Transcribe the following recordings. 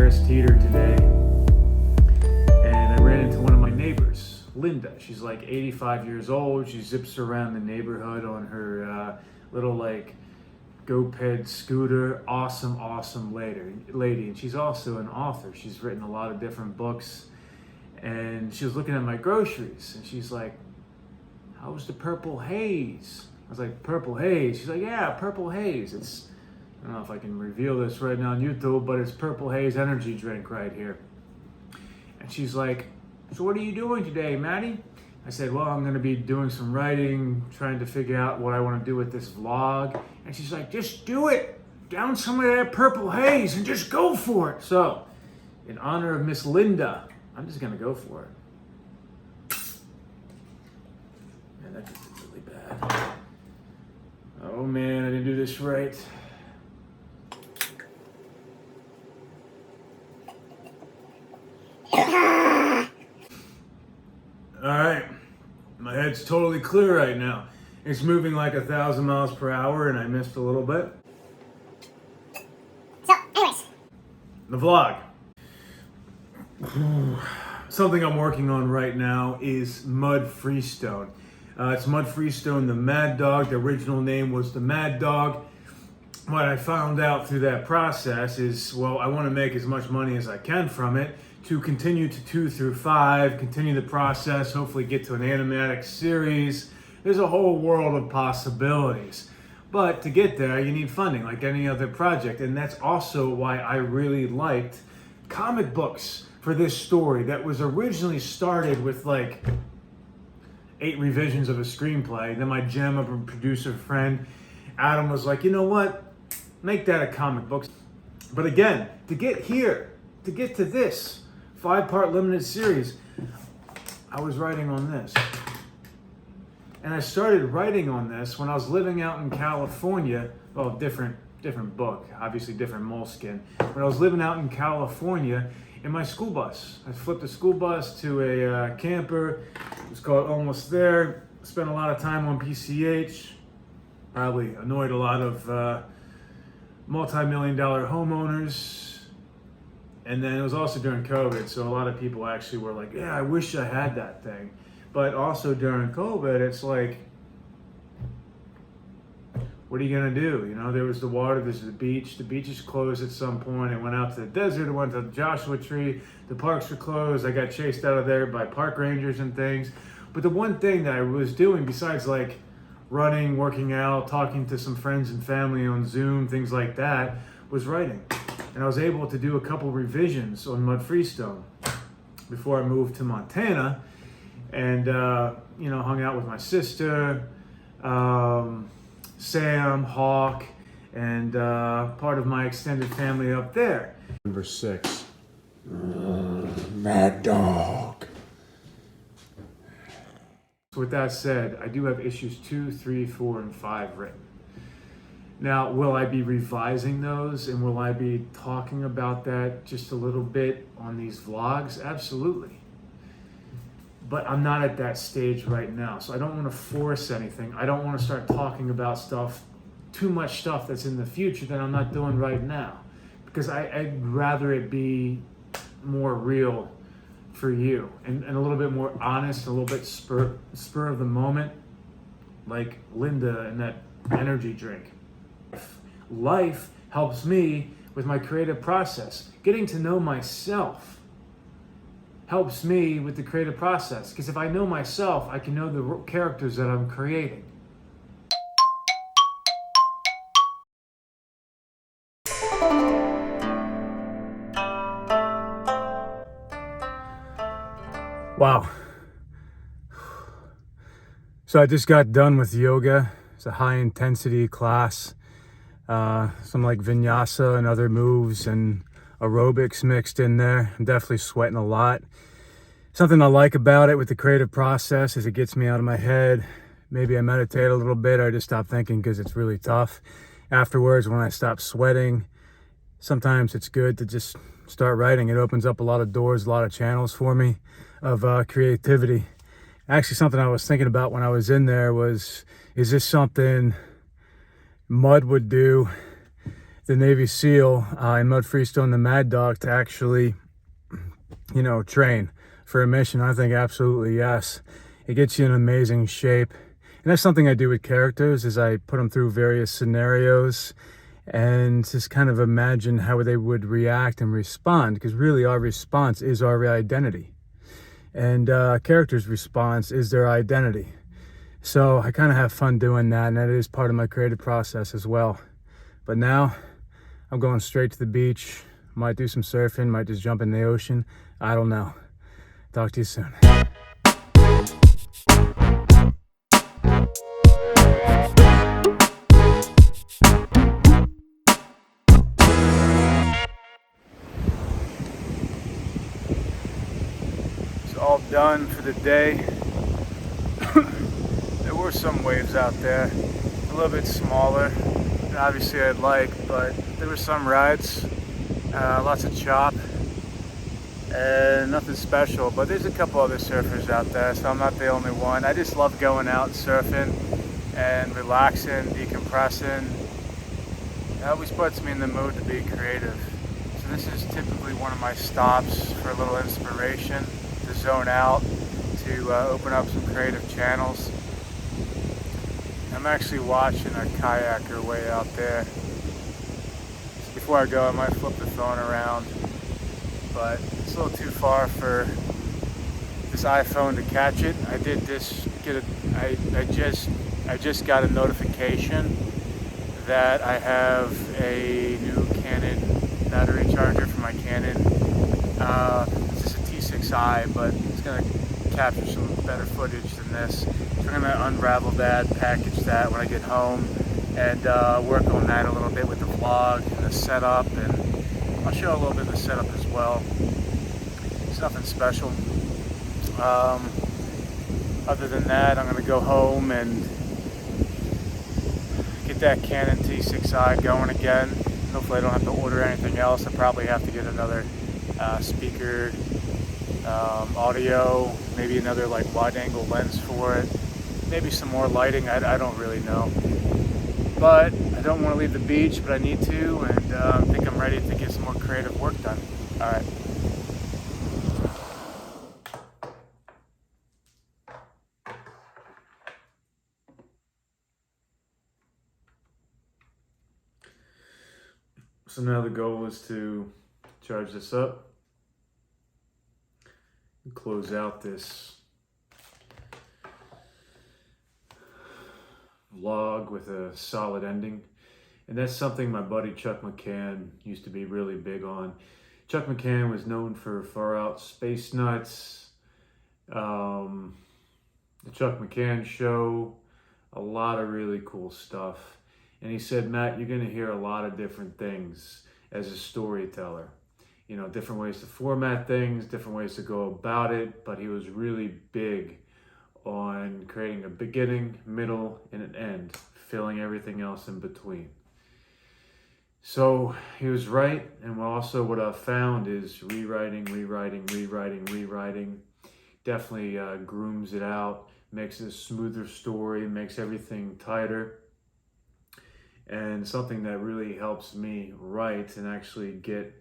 Harris Teeter today, and I ran into one of my neighbors, Linda. She's like 85 years old. She zips around the neighborhood on her little like GoPed scooter. Awesome lady. And she's also an author. She's written a lot of different books. And she was looking at my groceries, and she's like, "How's the Purple Haze?" I was like, "Purple Haze?" She's like, "Yeah, Purple Haze. I don't know if I can reveal this right now on YouTube, but it's Purple Haze energy drink right here." And she's like, "So what are you doing today, Maddie?" I said, "Well, I'm going to be doing some writing, trying to figure out what I want to do with this vlog." And she's like, "Just do it. Down some of that Purple Haze and just go for it." So, in honor of Miss Linda, I'm just going to go for it. Man, that just is really bad. Oh man, I didn't do this right. Alright, my head's totally clear right now. It's moving like 1,000 miles per hour and I missed a little bit. So, anyways. The vlog. Something I'm working on right now is Mud Freestone. It's Mud Freestone the Mad Dog. The original name was the Mad Dog. What I found out through that process is, well, I want to make as much money as I can from it to continue to 2 through 5, continue the process, hopefully get to an animatic series. There's a whole world of possibilities. But to get there, you need funding like any other project. And that's also why I really liked comic books for this story that was originally started with like 8 revisions of a screenplay. Then my gem of a producer friend, Adam, was like, "You know what? Make that a comic book." But again, to get here, to get to this 5-part limited series, I was writing on this. And I started writing on this when I was living out in California. Well, different book, obviously different moleskin. When I was living out in California in my school bus. I flipped a school bus to a camper. It was called Almost There. Spent a lot of time on PCH. Probably annoyed a lot of multi-million-dollar homeowners. And then it was also during COVID, so a lot of people actually were like, "Yeah, I wish I had that thing." But also during COVID, it's like, what are you gonna do? You know, there was the water, there's the beach. The beach is closed at some point. I went out to the desert, I went to the Joshua Tree. The parks were closed. I got chased out of there by park rangers and things. But the one thing that I was doing besides like running, working out, talking to some friends and family on Zoom, things like that, was writing. And I was able to do a couple revisions on Mud Freestone before I moved to Montana, and hung out with my sister, Sam, Hawk, and part of my extended family up there. Number 6. Mad Dog. So with that said, I do have issues 2, 3, 4, and 5 written. Now, will I be revising those and will I be talking about that just a little bit on these vlogs? Absolutely. But I'm not at that stage right now, so I don't want to force anything. I don't want to start talking about too much stuff that's in the future that I'm not doing right now, because I'd rather it be more real for you and a little bit more honest, a little bit spur of the moment, like Linda and that energy drink. Life helps me with my creative process. Getting to know myself helps me with the creative process, because if I know myself, I can know the characters that I'm creating. Wow. So I just got done with yoga. It's a high intensity class. Some like vinyasa and other moves and aerobics mixed in there. I'm definitely sweating a lot. Something I like about it with the creative process is it gets me out of my head. Maybe I meditate a little bit, or I just stop thinking because it's really tough. Afterwards, when I stop sweating, sometimes it's good to just start writing. It opens up a lot of doors, a lot of channels for me of creativity. Actually, something I was thinking about when I was in there was, is this something Mud would do the Navy SEAL in Mud Freestone, the Mad Dog, to actually, train for a mission? I think absolutely yes. It gets you in amazing shape. And that's something I do with characters, is I put them through various scenarios and just kind of imagine how they would react and respond, because really our response is our identity. And characters' response is their identity. So I kind of have fun doing that, and that is part of my creative process as well. But now I'm going straight to the beach. Might do some surfing, might just jump in the ocean. I don't know. Talk to you soon. It's all done for the day. There were some waves out there, a little bit smaller than obviously I'd like, but there were some rides, lots of chop, and nothing special. But there's a couple other surfers out there, so I'm not the only one. I just love going out and surfing and relaxing, decompressing. It always puts me in the mood to be creative. So this is typically one of my stops for a little inspiration, to zone out, to open up some creative channels. I'm actually watching a kayaker way out there. So before I go, I might flip the phone around, but it's a little too far for this iPhone to catch it. I did just get I just got a notification that I have a new Canon battery charger for my Canon. This is a T6i, but it's going to capture some better footage than this. So I'm going to unravel that, package that when I get home, and work on that a little bit with the vlog and the setup, and I'll show a little bit of the setup as well. It's nothing special. Other than that, I'm going to go home and get that Canon T6i going again. Hopefully I don't have to order anything else. I probably have to get another speaker, audio, maybe another like wide angle lens for it, maybe some more lighting. I don't really know, but I don't want to leave the beach, but I need to, and I think I'm ready to get some more creative work done. All right. So now the goal is to charge this up and close out this vlog with a solid ending. And that's something my buddy Chuck McCann used to be really big on. Chuck McCann was known for Far Out Space Nuts, the Chuck McCann Show, a lot of really cool stuff. And he said, Matt, you're going to hear a lot of different things as a storyteller. You know, different ways to format things, different ways to go about it. But he was really big on creating a beginning, middle, and an end, filling everything else in between. So he was right. And also what I've found is rewriting definitely grooms it out, makes it a smoother story, makes everything tighter. And something that really helps me write and actually get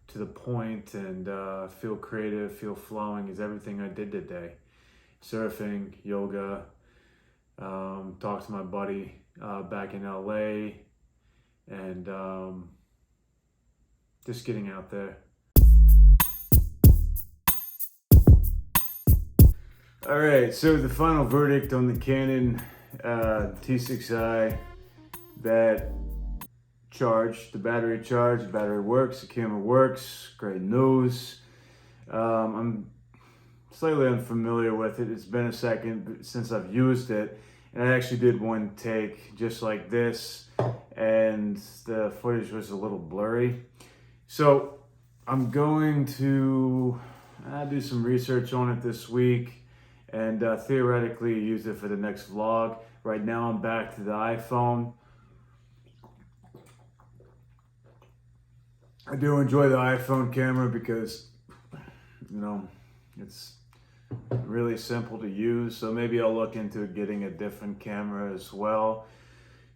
to the point and feel creative, feel flowing is everything I did today. Surfing, yoga, talked to my buddy back in LA, and just getting out there. All right, so the final verdict on the Canon T6i, that charged, the battery charged, the battery works, the camera works, great news. I'm slightly unfamiliar with it. It's been a second since I've used it, and I actually did one take just like this, and the footage was a little blurry. So I'm going to do some research on it this week and theoretically use it for the next vlog. Right now I'm back to the iPhone. I do enjoy the iPhone camera because, you know, it's really simple to use. So maybe I'll look into getting a different camera as well.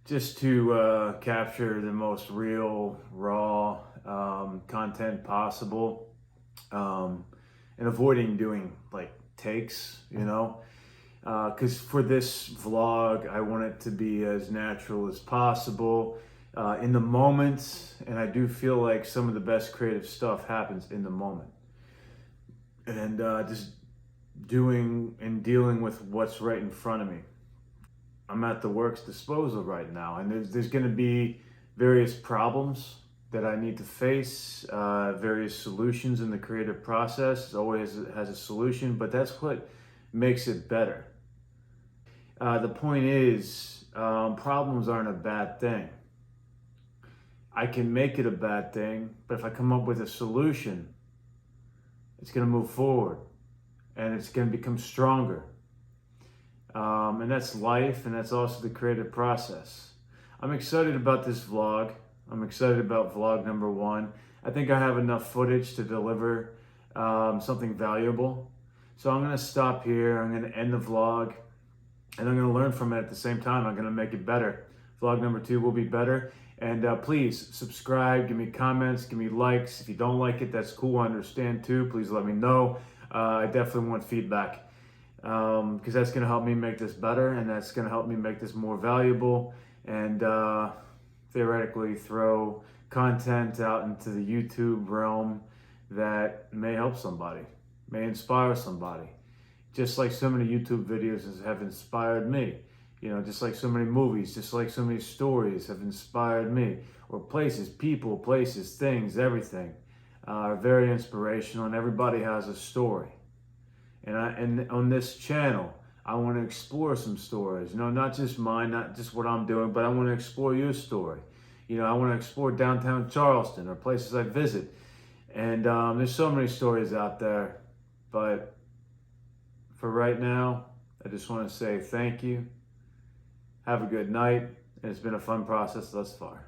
just to capture the most real, raw content possible, and avoiding doing like takes, because for this vlog, I want it to be as natural as possible in the moment, and I do feel like some of the best creative stuff happens in the moment, and just doing and dealing with what's right in front of me. I'm at the work's disposal right now, and there's going to be various problems that I need to face, various solutions in the creative process. It always has a solution, but that's what makes it better. The point is, problems aren't a bad thing. I can make it a bad thing, but if I come up with a solution, it's going to move forward and it's going to become stronger. And that's life, and that's also the creative process. I'm excited about this vlog. I'm excited about vlog number 1. I think I have enough footage to deliver something valuable. So I'm going to stop here. I'm going to end the vlog, and I'm going to learn from it at the same time. I'm going to make it better. Vlog number 2 will be better. And please subscribe, give me comments, give me likes. If you don't like it, that's cool. I understand too. Please let me know. I definitely want feedback, because that's going to help me make this better, and that's going to help me make this more valuable, and theoretically throw content out into the YouTube realm that may help somebody, may inspire somebody, just like so many YouTube videos have inspired me. Just like so many movies, just like so many stories have inspired me, or people, places, things, everything are very inspirational, and everybody has a story. And on this channel, I want to explore some stories, not just mine, not just what I'm doing, but I want to explore your story. I want to explore downtown Charleston or places I visit. And there's so many stories out there, but for right now, I just want to say thank you. Have a good night, and it's been a fun process thus far.